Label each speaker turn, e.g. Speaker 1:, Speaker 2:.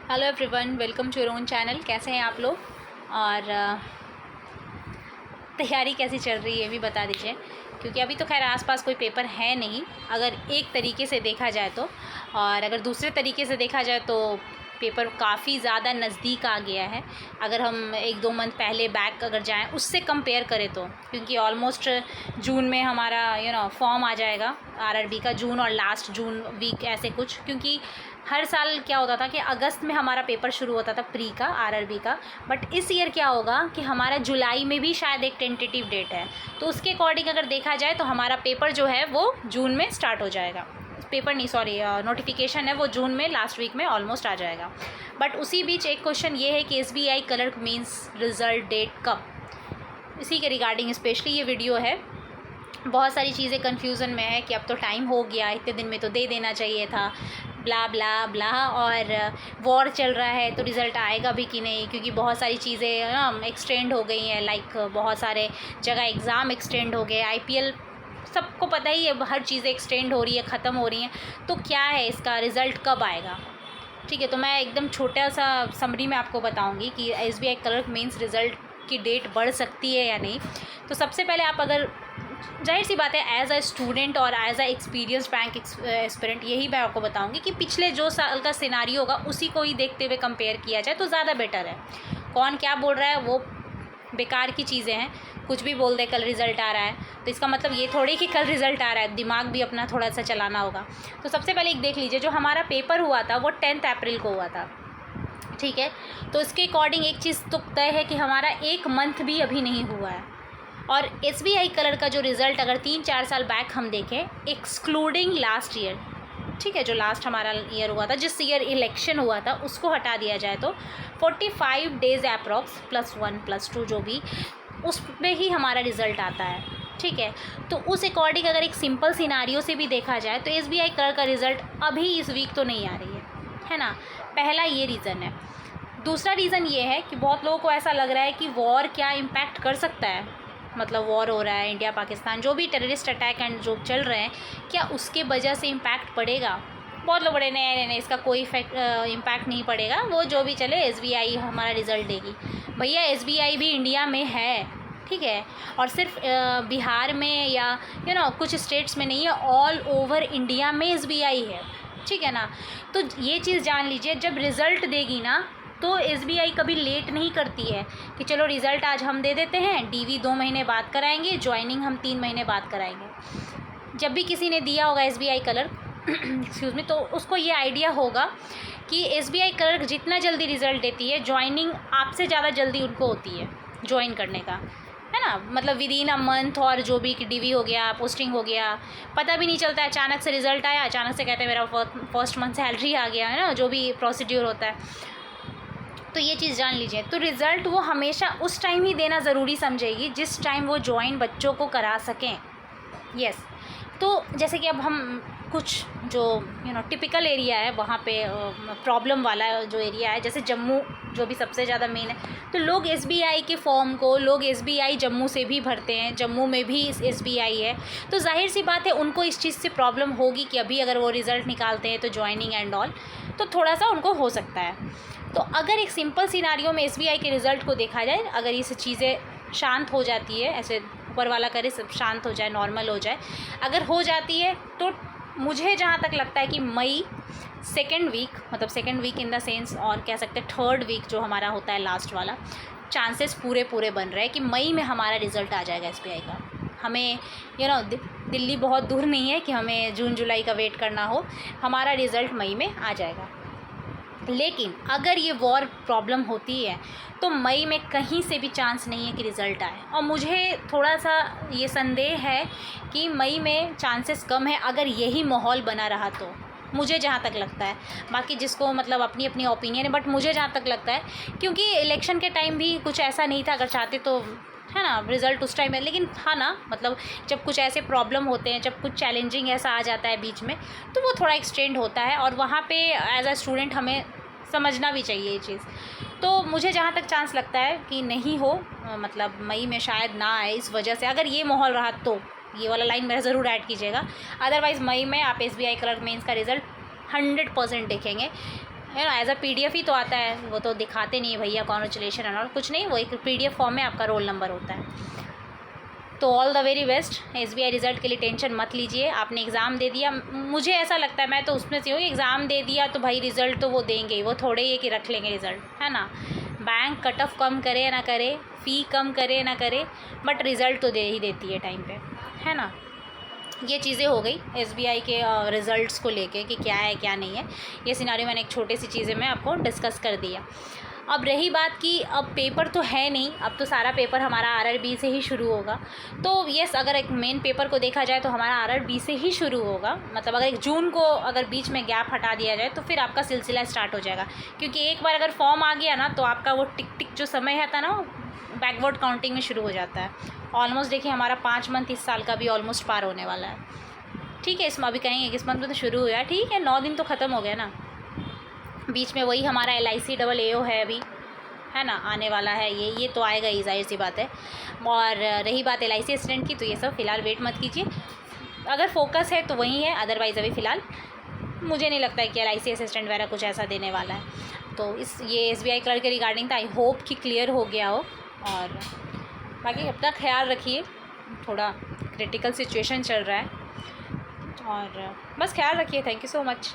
Speaker 1: Hello everyone, welcome to your own channel. कैसे हैं आप लोग और तैयारी कैसी चल रही है ये भी बता दीजिए, क्योंकि अभी तो खैर आसपास कोई पेपर है नहीं अगर एक तरीके से देखा जाए तो। और अगर दूसरे तरीके से देखा जाए तो पेपर काफ़ी ज़्यादा नज़दीक आ गया है। अगर हम 1-2 मंथ पहले बैक अगर जाएं उससे कंपेयर करें तो, क्योंकि ऑलमोस्ट जून में हमारा फॉर्म आ जाएगा आरआरबी का, जून और लास्ट जून वीक ऐसे कुछ। क्योंकि हर साल क्या होता था कि अगस्त में हमारा पेपर शुरू होता था प्री का, आरआरबी का। बट इस ईयर क्या होगा कि हमारा जुलाई में भी शायद एक टेंटेटिव डेट है, तो उसके अकॉर्डिंग अगर देखा जाए तो हमारा पेपर जो है वो जून में स्टार्ट हो जाएगा। पेपर नहीं, सॉरी, नोटिफिकेशन है वो जून में लास्ट वीक में ऑलमोस्ट आ जाएगा। बट उसी बीच एक क्वेश्चन ये है कि SBI clerk means result date कब, इसी के रिगार्डिंग स्पेशली ये वीडियो है। बहुत सारी चीज़ें कन्फ्यूज़न में है कि अब तो टाइम हो गया, इतने दिन में तो दे देना चाहिए था, ब्ला ब्ला ब्ला। और वॉर चल रहा है तो रिज़ल्ट आएगा भी कि नहीं, क्योंकि बहुत सारी चीज़ें ना एक्सटेंड हो गई हैं। लाइक बहुत सारे जगह एग्ज़ाम एक्सटेंड हो गए, आईपीएल सबको पता ही है, हर चीज़ें एक्सटेंड हो रही है, ख़त्म हो रही हैं। तो क्या है इसका रिज़ल्ट कब आएगा? ठीक है, तो मैं एकदम छोटा सा समरी में आपको बताऊंगी कि एसबीआई क्लर्क मींस रिज़ल्ट की डेट बढ़ सकती है या नहीं। तो सबसे पहले आप अगर, जाहिर सी बात है, एज अ स्टूडेंट और as a experience bank aspirant, यही मैं आपको बताऊंगी कि पिछले जो साल का सिनारियो होगा उसी को ही देखते हुए कंपेयर किया जाए तो ज़्यादा बेटर है। कौन क्या बोल रहा है वो बेकार की चीज़ें हैं। कुछ भी बोल दे कल रिज़ल्ट आ रहा है तो इसका मतलब ये थोड़ी कि कल रिज़ल्ट आ रहा है, दिमाग भी अपना थोड़ा सा चलाना होगा। तो सबसे पहले एक देख लीजिए, जो हमारा पेपर हुआ था वो 10 अप्रैल को हुआ था, ठीक है। तो इसके अकॉर्डिंग एक चीज़ तो तय है कि हमारा 1 मंथ भी अभी नहीं हुआ है। और एसबीआई कलर का जो रिज़ल्ट अगर 3-4 साल बैक हम देखें, एक्सक्लूडिंग लास्ट ईयर, ठीक है, जो लास्ट हमारा ईयर हुआ था, जिस ईयर इलेक्शन हुआ था उसको हटा दिया जाए तो 45 डेज़ अप्रॉक्स +1 +2 जो भी, उसमें ही हमारा रिज़ल्ट आता है, ठीक है। तो उस अकॉर्डिंग अगर एक सिंपल सिनारियो से भी देखा जाए तो एसबीआई कलर का रिज़ल्ट अभी इस वीक तो नहीं आ रही है ना। पहला ये रीज़न है। दूसरा रीज़न ये है कि बहुत लोगों को ऐसा लग रहा है कि वॉर क्या इम्पैक्ट कर सकता है, मतलब वॉर हो रहा है इंडिया पाकिस्तान, जो भी टेररिस्ट अटैक एंड जो चल रहे हैं, क्या उसके वजह से इम्पैक्ट पड़ेगा। बहुत लोग बड़े नहीं, इसका कोई इम्पैक्ट नहीं पड़ेगा, वो जो भी चले एसबीआई हमारा रिज़ल्ट देगी। भैया एसबीआई भी इंडिया में है, ठीक है, और सिर्फ बिहार में या कुछ स्टेट्स में नहीं है, ऑल ओवर इंडिया में एसबीआई है, ठीक है ना। तो ये चीज़ जान लीजिए, जब रिज़ल्ट देगी ना तो एसबीआई कभी लेट नहीं करती है कि चलो रिज़ल्ट आज हम दे देते हैं, डीवी 2 महीने बाद कराएंगे, ज्वाइनिंग हम 3 महीने बाद कराएंगे। जब भी किसी ने दिया होगा एसबीआई क्लर्क एक्सक्यूज़ मी, तो उसको ये आइडिया होगा कि एसबीआई क्लर्क जितना जल्दी रिज़ल्ट देती है, ज्वाइनिंग आपसे ज़्यादा जल्दी उनको होती है ज्वाइन करने का, है ना। मतलब विदिन अ मंथ, और जो भी डीवी हो गया, पोस्टिंग हो गया, पता भी नहीं चलता है। अचानक से रिज़ल्ट आया, अचानक से कहते हैं मेरा फर्स्ट मंथ सैलरी आ गया, है ना, जो भी प्रोसीड्यूर होता है। तो ये चीज़ जान लीजिए। तो रिज़ल्ट वो हमेशा उस टाइम ही देना ज़रूरी समझेगी जिस टाइम वो ज्वाइन बच्चों को करा सकें। यस। तो जैसे कि अब हम कुछ जो टिपिकल एरिया है वहाँ पे प्रॉब्लम वाला जो एरिया है, जैसे जम्मू जो भी सबसे ज़्यादा मेन है, तो लोग एसबीआई के फॉर्म को लोग एसबीआई जम्मू से भी भरते हैं, जम्मू में भी एसबीआई है। तो जाहिर सी बात है उनको इस चीज़ से प्रॉब्लम होगी कि अभी अगर वो रिज़ल्ट निकालते हैं तो ज्वाइनिंग एंड ऑल, तो थोड़ा सा उनको हो सकता है। तो अगर एक सिंपल सिनारियो में एसबीआई के रिज़ल्ट को देखा जाए, अगर ये चीज़ें शांत हो जाती है, ऐसे ऊपर वाला करे सब शांत हो जाए, नॉर्मल हो जाए, अगर हो जाती है तो मुझे जहाँ तक लगता है कि मई सेकेंड वीक, मतलब second week in the sense, और कह सकते हैं थर्ड वीक जो हमारा होता है लास्ट वाला, चांसेस पूरे बन रहे हैं कि मई में हमारा रिज़ल्ट आ जाएगा एसबीआई का। हमें दिल्ली बहुत दूर नहीं है कि हमें जून जुलाई का वेट करना हो, हमारा रिज़ल्ट मई में आ जाएगा। लेकिन अगर ये वॉर प्रॉब्लम होती है तो मई में कहीं से भी चांस नहीं है कि रिज़ल्ट आए, और मुझे थोड़ा सा ये संदेह है कि मई में चांसेस कम है अगर यही माहौल बना रहा तो, मुझे जहाँ तक लगता है। बाकी जिसको मतलब अपनी अपनी ओपिनियन है, बट मुझे जहाँ तक लगता है, क्योंकि इलेक्शन के टाइम भी कुछ ऐसा नहीं था, अगर चाहते तो, है ना, रिज़ल्ट उस टाइम है। लेकिन हाँ ना, मतलब जब कुछ ऐसे प्रॉब्लम होते हैं, जब कुछ चैलेंजिंग ऐसा आ जाता है बीच में, तो वो थोड़ा एक्सटेंड होता है, और वहाँ पे एज अ स्टूडेंट हमें समझना भी चाहिए ये चीज़। तो मुझे जहाँ तक चांस लगता है कि नहीं हो, मतलब मई में शायद ना आए, इस वजह से अगर ये माहौल रहा तो, ये वाला लाइन मेरा ज़रूर ऐड कीजिएगा। अदरवाइज़ मई में आप एसबीआई क्लर्क मेंस का रिज़ल्ट 100% देखेंगे। है ना, एज अ PDF ही तो आता है, वो तो दिखाते नहीं है भैया कॉन्ग्रेचुलेशन और कुछ नहीं, वो एक PDF फॉर्म में आपका रोल नंबर होता है। तो all the very best. SBI result के लिए टेंशन मत लीजिए, आपने एग्ज़ाम दे दिया। मुझे ऐसा लगता है, मैं तो उसमें से हूँ, एग्ज़ाम दे दिया तो भाई रिज़ल्ट तो वो देंगे ही, वो थोड़े ही कि रख लेंगे रिज़ल्ट, है ना। बैंक कट ऑफ कम करे ना करे, फ़ी कम करे ना करे, बट रिज़ल्ट तो दे ही देती है टाइम पे, है ना। ये चीज़ें हो गई SBI के रिज़ल्ट्स को लेके कि क्या है क्या नहीं है। ये सिनारियो मैंने एक छोटी सी चीज़ें मैं आपको डिस्कस कर दिया। अब रही बात कि अब पेपर तो है नहीं, अब तो सारा पेपर हमारा RRB से ही शुरू होगा। तो यस, अगर एक मेन पेपर को देखा जाए तो हमारा RRB से ही शुरू होगा। मतलब अगर 1 जून को अगर बीच में गैप हटा दिया जाए तो फिर आपका सिलसिला स्टार्ट हो जाएगा, क्योंकि एक बार अगर फॉर्म आ गया ना तो आपका वो टिक टिक जो समय है था ना, बैकवर्ड काउंटिंग में शुरू हो जाता है। ऑलमोस्ट देखिए हमारा 5 मंथ इस साल का भी ऑलमोस्ट पार होने वाला है। ठीक है, इसमें अभी कहेंगे कि इस मंथ में तो शुरू हुआ है, ठीक है, 9 दिन तो ख़त्म हो गया ना। बीच में वही हमारा LIC डबल AO है अभी, है ना, आने वाला है, ये तो आएगा ही, जाहिर सी बात है। और रही बात LIC असिस्टेंट की, तो ये सब फ़िलहाल वेट मत कीजिए। अगर फोकस है तो वही है, अदरवाइज़ अभी फ़िलहाल मुझे नहीं लगता है कि LIC असिस्टेंट वगैरह कुछ ऐसा देने वाला है। तो ये SBI क्लर्क के रिगार्डिंग था, आई होप कि क्लियर हो गया हो। और बाकी अपना ख्याल रखिए, थोड़ा क्रिटिकल सिचुएशन चल रहा है, और बस ख्याल रखिए। Thank you so much.